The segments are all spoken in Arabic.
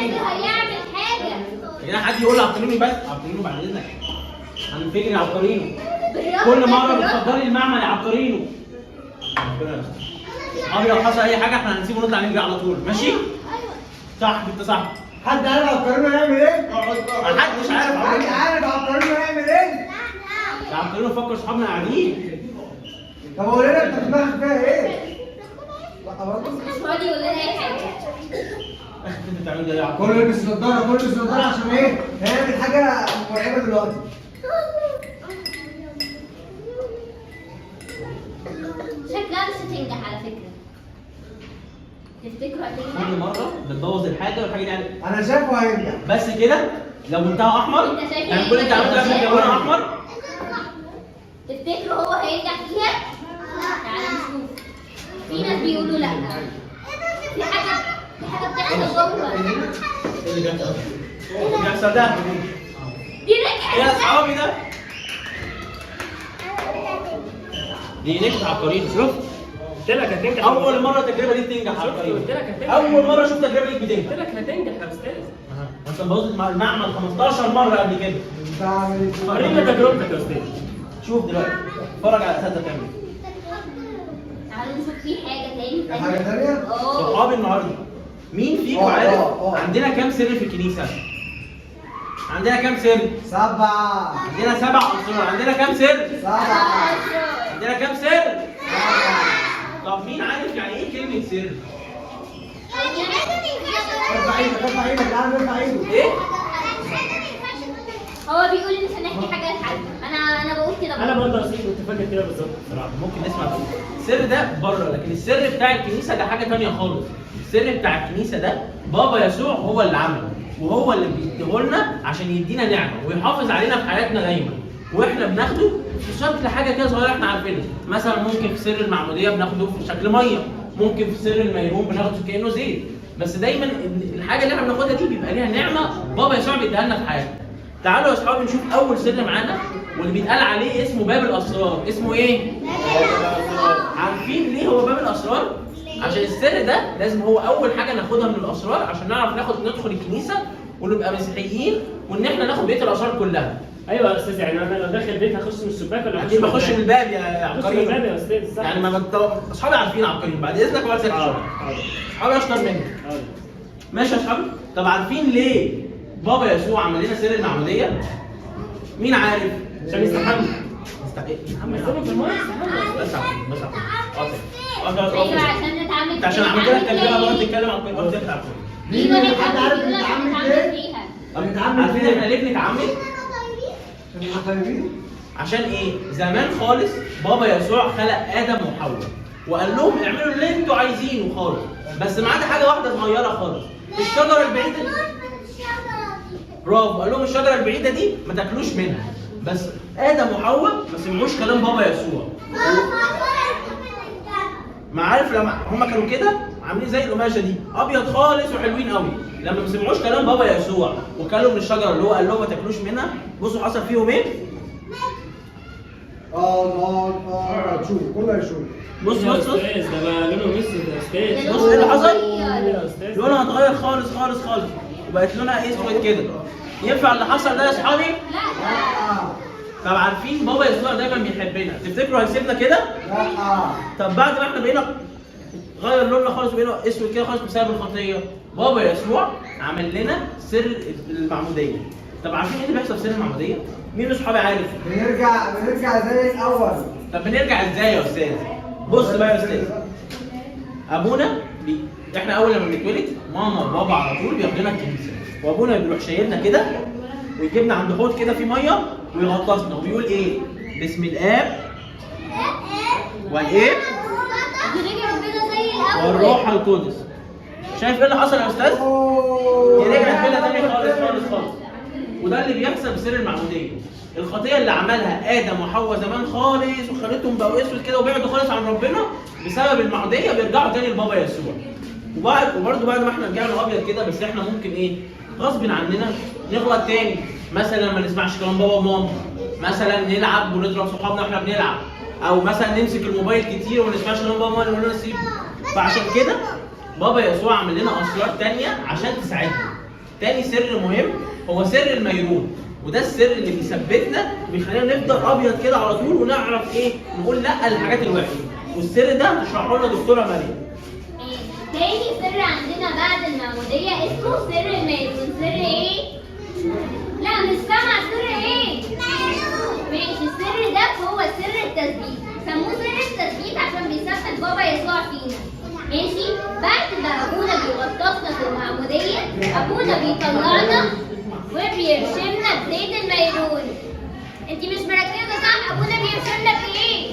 هيعمل حاجه. يا حد يقول عبقرينو بس، عبقرينو بعد اذنك. هنفتكر عبقرينو. كل مره بتفضلي المعمل يا عبقرينو. ابي لو حصل اي حاجه احنا هنسيبه نطلع نجري على طول، ماشي؟ صح انت صح. حد عارف عبقرينو يعمل ايه؟ محدش عارف حد عبقرينو. عارف عبقرينو يعمل ايه؟ يا عبقرينو فكر اصحابنا قاعدين. طب قول لنا انت دماغك فيها ايه؟ لا برضه مش راضي يقول لنا اي حاجه. انت بتعمل ده يا عبقرينو. كله يلبس نضاره، كله يلبس نضاره عشان ايه؟ هيعمل حاجه مرعبه دلوقتي. شكلها مش هتنجح على فكره. تفتكروا كل هتنجح؟ مره بتبوظ الحاجه والحاجه دي انا شايفه هينجح. بس كده لو منتهى احمر انت شايف يعني ايه؟ كل انت عملت لك لونها احمر. تفتكروا هو هينجح فيها؟ تعالى نشوف. في ناس بيقولوا لا. في حاجه بتحصل جوه. ايه اللي بيحصل؟ اللي بيحصل ده دي ايه يا نجحت. اصحابي ده؟ دي نجحت عبقرينو. شفت؟ قلت لك هتنجح. اول مره التجربه دي تنجح شفت؟ عبقرينو. قلت لك هتنجح. اول مره اشوف تجربه ليك قلت بتنجح. لك هتنجح يا استاذ. انت بوظت المعمل 15 مره قبل كده. انت عامل ايه؟ ورينا تجربتك يا استاذ. شوف دلوقتي اتفرج على اساتذه تعمل ايه. تعالوا نشوف في حاجه تاني. في حاجه ثانيه؟ صحابي النهارده مين فيكم عارف عندنا كام سر في الكنيسه؟ عندنا كام سر؟ 7. عندنا 7 اسرار. عندنا كام سر؟ 7. عندنا كام سر؟ طب مين عارف يعني ايه كلمه سر؟ ارفع ايدك، ارفع ايدك، تعالى ارفع ايدك. ايه؟ هو بيقول مش هنحكي حاجه لحد. انا بقول كده انا برضه يا استاذ كنت فاكر كده بالظبط بصراحه. ممكن نسمع بقى. السر ده بره، لكن السر بتاع الكنيسه ده حاجه ثانيه خالص. السر بتاع الكنيسه ده بابا يسوع هو اللي عمله، وهو اللي بيديهولنا عشان يدينا نعمه ويحافظ علينا في حياتنا دايما، واحنا بناخده في شكل حاجه كده صغيره احنا عارفينها. مثلا ممكن في سر المعموديه بناخده في شكل ميه، ممكن في سر الميرون بناخده كانه زيت، بس دايما الحاجه اللي احنا بناخدها دي بيبقى ليها نعمه بابا يسوع بيديها لنا في حياتنا. تعالوا يا اصحابي نشوف اول سر معانا واللي بيتقال عليه اسمه باب الاسرار. اسمه ايه؟ عارفين ليه هو باب الاسرار؟ عشان السر ده لازم هو اول حاجه ناخدها من الاسرار عشان نعرف ندخل الكنيسه ونبقى مسيحيين، وان احنا ناخد بقيه الاسرار كلها. ايوه يا استاذ، يعني انا لو داخل البيت هخش من الشباك ولا اكيد بخش من الباب يا هخش من الباب عبقري. يا استاذ. صح. يعني ما انت اصحابي عارفين عبقري بعد اذنك وبعد سكت حاضر. اصحابي اشطر مني. حاضر. ماشي يا اصحابي؟ طب عارفين ليه بابا يسوع عمل لنا سر المعموديه؟ مين عارف؟ عشان يستحمل. استنى في الميه يستحمل. بس عبقري، بس عبقري. ايوه عشان نتعامل. انت عشان عملت لك ترجمه بقى تتكلم عن كل وقت عبقري. مين حد عارف نتعامل ايه؟ عارفين احنا ليه بنتعامل؟ عشان نبقى طيبين. عشان ايه؟ زمان خالص بابا يسوع خلق ادم وحواء وقال لهم اعملوا اللي انتوا عايزينه خالص، بس ما عدا حاجه واحده صغيره خالص، الشجره البعيده دي. برافو، قال لهم الشجره البعيده دي ما تاكلوش منها، بس ادم وحواء ما سمعوش كلام بابا يسوع. ما عارف لما هم كانوا كده عاملين زي القماشه دي ابيض خالص وحلوين قوي، لما ما سمعوش كلام بابا يسوع وكلوا من الشجره اللي هو قال لهم ما تاكلوش منها، بصوا حصل فيهم ايه؟ شوف كله هيشوف. بص يا بص بص استاذ ده بقى لونه مسود يا استاذ. بص ايه اللي حصل؟ يا استاذ. لونها اتغير خالص خالص خالص وبقت لونها اسود كده. ينفع اللي حصل ده يا اصحابي؟ لا. طب عارفين بابا يسوع دايما بيحبنا، تفتكروا هيسيبنا كده؟ لا. طب بعد ما احنا بقينا غير لوننا خالص وبقينا اسود كده خالص بسبب الخطيه، بابا يسوع عمل لنا سر المعموديه. طب عارفين ايه اللي بيحصل في سر المعموديه؟ مين من صحابي عارف؟ بنرجع زي الاول. طب بنرجع ازاي يا استاذ؟ بص بقى يا استاذ، ابونا احنا اول لما بنتولد ماما وبابا على طول بياخدونا الكنيسه، وابونا بيروح شايلنا كده ويجيبنا عند حوض كده فيه ميه ويغطسنا وبيقول ايه؟ بسم الاب والايه؟ رجع ربنا زي الاول. والروح القدس. شايف ايه اللي حصل يا استاذ؟ دي رجعت كده تاني خالص خالص خالص. وده اللي بيحصل في سر المعموديه. الخطيه اللي عملها ادم وحواء زمان خالص وخلتهم بقوا اسود كده وبعدوا خالص عن ربنا بسبب المعموديه بيرجعوا تاني لبابا يسوع. وبرده بعد ما احنا رجعنا ابيض كده، بس احنا ممكن ايه؟ غصب عننا نغلط تاني، مثلا ما نسمعش كلام بابا وماما، مثلا نلعب ونضرب صحابنا واحنا بنلعب، او مثلا نمسك الموبايل كتير وما نسمعش كلام بابا وماما ونقول له سيبه. فعشان كده بابا يسوع عمل لنا اسرار تانيه عشان تساعدنا. تاني سر مهم هو سر الميرون، وده السر اللي بيثبتنا وبيخلينا نفضل ابيض كده على طول ونعرف ايه نقول لا للحاجات الوحشه. والسر ده هتشرحه لنا دكتوره مريم. تاني سر عندنا بعد المعمودية اسمه سر الميرون. سر ايه؟ لا مش سامعة. سر ايه؟ ماشي. السر ده هو سر التثبيت. سموه سر التثبيت عشان بيثبت بابا يسوع فينا. ماشي. بعد ما ابونا بيغطسنا في المعمودية، ابونا بيطلعنا وبيرشمنا بزيت الميرون. انتي مش مركزة صح؟ ابونا بيرشمنا بايه؟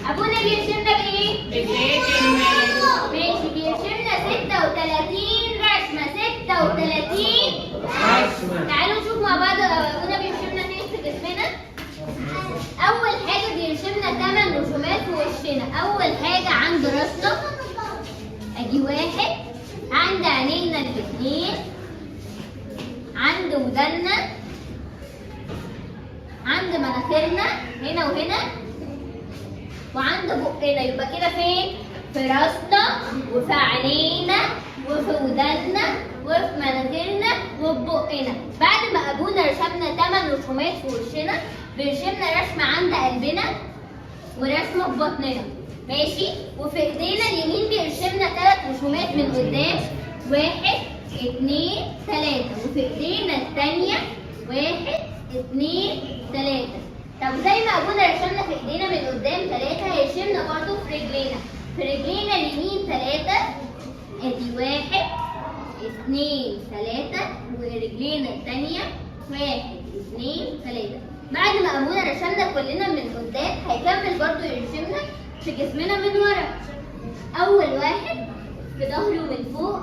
ابونا بيرشمنا بايه؟ بزيت الميرون. ماشي. بيرشمنا 36 رشمة. 36 رشمة. تعالوا نشوف مع بعض ابونا بيرشمنا فين في جسمنا. اول حاجة بيرشمنا 8 رسومات في وشنا. اول حاجة عند راسنا، ادي واحد. عند عينينا الاثنين، عند ودنا، عند مناخيرنا هنا وهنا، وعند بقنا. يبقى كده فين؟ في راسنا وفي عينينا وفي ودنا وفي مناخيرنا وفي بقنا. بعد ما ابونا رسمنا 8 رسومات في وشنا، بيرسمنا رسمه عند قلبنا ورسمه في بطننا. ماشي. وفي ايدينا اليمين بيرسمنا 3 رسومات من قدام، 1 2 3. وفي ايدينا الثانيه 1 2 3. طب زي ما ابونا رسمنا في ايدينا من قدام 3، هيرسمنا برضه في رجلينا. في رجلينا اليمين 3، ادي 1 2 3. ورجلينا الثانيه 1 2 3. بعد ما ابونا رسمنا كلنا من قدام، هيكمل برضه يرسمنا في جسمنا من ورا. اول واحد في ظهره من فوق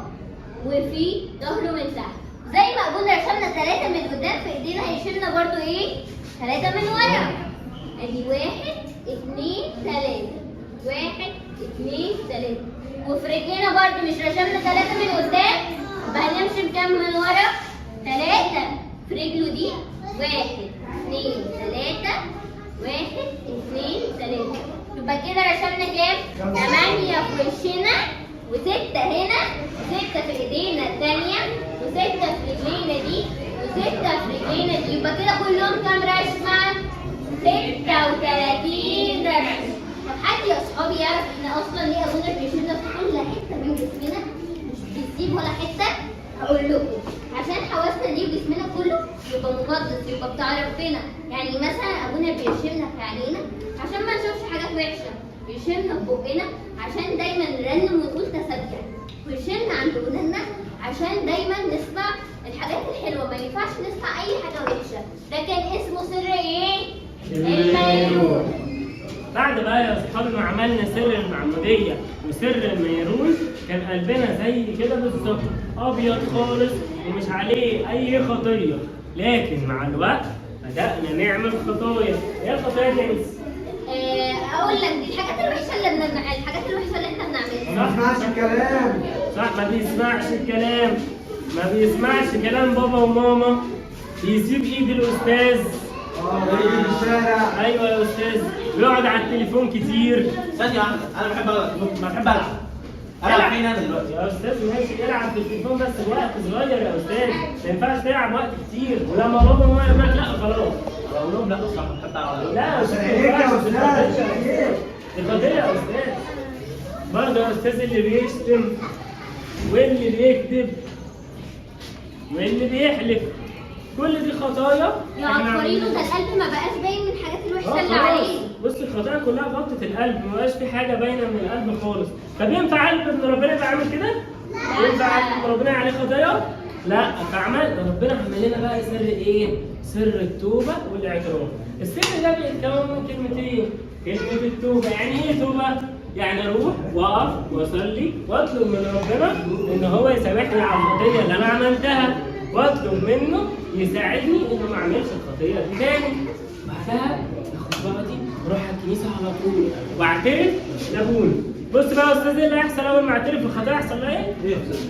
وفي ظهره من تحت. زي ما ابونا رسمنا 3 من قدام، في ايدينا هيرسمنا برضه ايه؟ 3 من ورا. ادي 1 2 3. 1 2 3. وفي رجلينا برضه مش رسمنا 3 من قدام، يبقى هنمشي بكام من ورا؟ 3 في رجله دي. 1 2 3. 1 2 3. يبقى كده رسمنا كام؟ 8 في وشنا، و6 هنا، و6 في ايدينا الثانية، و6 في رجلينا دي، و6 في رجلينا دي. يبقى كده كلهم كام رسمة؟ 36 رسمة. طب حد يا اصحابي يعرف احنا اصلا ليه ابونا بيرسمنا في كل حتة من جسمنا؟ مش بيسيب ولا حتة؟ هقول لكم. عشان حواسنا دي وجسمنا كله يبقى مقدس، يبقى بتاع ربنا. يعني مثلا ابونا بيرشمنا في عينينا عشان ما نشوفش حاجات وحشه، بيرشمنا في بقنا عشان دايما نرنم ونقول تسبح، ويرشمنا عند ودنا عشان دايما نسمع الحاجات الحلوه، ما ينفعش نسمع اي حاجه وحشه. ده كان اسمه سر ايه؟ الميرون. بعد بقى يا اصحابي ما عملنا سر المعموديه وسر الميرون، كان قلبنا زي كده بالظبط، ابيض خالص ومش عليه اي خطيه. لكن مع الوقت بدانا نعمل خطايا. ايه الخطايا دي يا مس؟ اقول لك دي الحاجات الوحشه اللي احنا بنعملها. ما بيسمعش الكلام. صح، ما بيسمعش الكلام، ما بيسمعش كلام بابا وماما، بيسيب ايد الاستاذ. بيجي في الشارع. ايوه يا استاذ، بيقعد على التليفون كتير. ثانية واحدة، أنا بحب ألعب. ألعب فين أنا دلوقتي؟ يا استاذ ماشي، العب في التليفون بس وقت صغير يا استاذ، ما ينفعش تلعب وقت كتير، ولما بابا وماما يقول لك لا خلاص. أقول لهم لا أصلا بحب ألعب. لا يا استاذ، عليك يا استاذ، عليك. القضية يا استاذ. برضه يا استاذ اللي بيشتم واللي بيكذب واللي بيحلف، كل دي خطايا. يا عبقرينه، ده القلب ما بقاش باين من الحاجات الوحشه اللي خلاص. عليه. بص الخطايا كلها غطت القلب، ما بقاش في حاجه باينه من القلب خالص. طب ينفع قلب ابن ربنا يبقى عامل كده؟ ينفع قلب ابن ربنا عليه خطايا؟ لا. فعمل ربنا عمل لنا بقى سر ايه؟ سر التوبه والاعتراف. السر ده بيتكون من كلمتين. كلمه التوبه يعني ايه توبه؟ يعني اروح واقف واصلي واطلب من ربنا ان هو يسامحني على الخطيه اللي انا عملتها، واطلب منه يساعدني انه ما اعملش الخطيه دي تاني. بعدها اخد بعضي واروح على الكنيسه على طول واعترف لابونا. بص بقى يا استاذ، ايه اللي هيحصل اول ما اعترف بالخطيه؟ هيحصل لي ايه؟ إيه يا أستاذ؟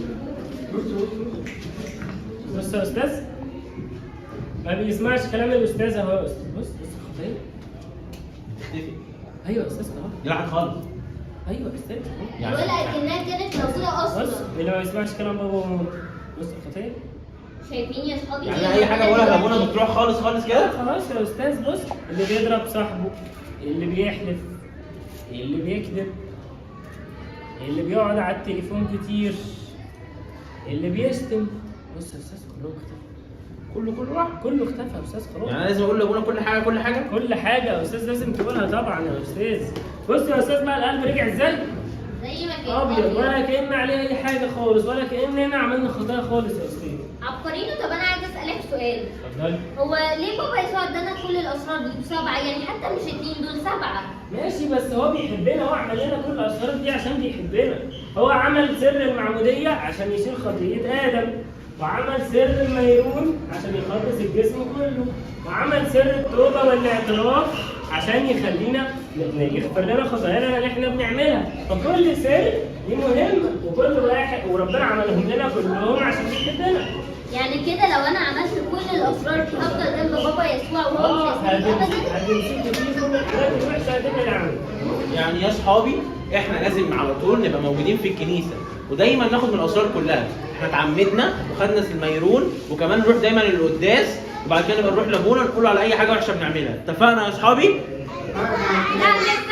بص يا استاذ، ما بيسمعش كلام الاستاذ اهو يا استاذ. بص الخطيه. اتفق. ايوه يا استاذ خلاص. يلعب خالص. ايوه يا استاذ. الولد كأنها كانت موجوده بص اصلا. اللي ما بيسمعش كلام بابا وماما بص الخطيه. شايفين يا صحابي؟ يعني اي حاجه اقولها لابونا بتروح خالص خالص كده؟ خلاص يا استاذ. بص اللي بيضرب صاحبه، اللي بيحلف، اللي بيكذب، اللي بيقعد على التليفون كتير، اللي بيشتم. بص يا استاذ كلهم اختفوا. كله راح، كله اختفى يا استاذ خلاص. يعني انا لازم اقول لابونا كل حاجه كل حاجه؟ كل حاجه يا استاذ لازم تقولها طبعا يا استاذ. بص يا استاذ بقى القلب رجع ازاي؟ زي ما كان ابيض، ولا كأن عليه اي حاجه خالص، ولا كأننا عملنا خطايا خالص يا استاذ. عبقرينو. طب انا عايز اسالك سؤال، اتفضلي. هو ليه بابا يسوع ادانا كل الاسرار دي بسبعه؟ يعني حتى مش 2 دول 7. ماشي بس هو بيحبنا، هو عمل لنا كل الاسرار دي عشان بيحبنا. هو عمل سر المعموديه عشان يشيل خطيه ادم، وعمل سر الميرون عشان يخلص الجسم كله، وعمل سر التوبه والاعتراف عشان يخلينا يغفر لنا خطايانا اللي احنا بنعملها. فكل سر دي مهمه، وكل واحد وربنا عملهم لنا كلهم عشان بيحبنا. يعني كده لو انا عملت كل الاسرار دي هفضل جنب بابا يسوع وهو مش هيسيبني ابدا؟ هتمسكوا فيه كل الحاجات الوحشه هتبعد عنه. يعني يا صحابي احنا لازم على طول نبقى موجودين في الكنيسه ودايما ناخد من الاسرار كلها. احنا اتعمدنا وخدنا الميرون وكمان نروح دايما للقداس، وبعد كده نبقى نروح لابونا نقول على اي حاجه وحشه بنعملها. اتفقنا يا صحابي؟ لا لسه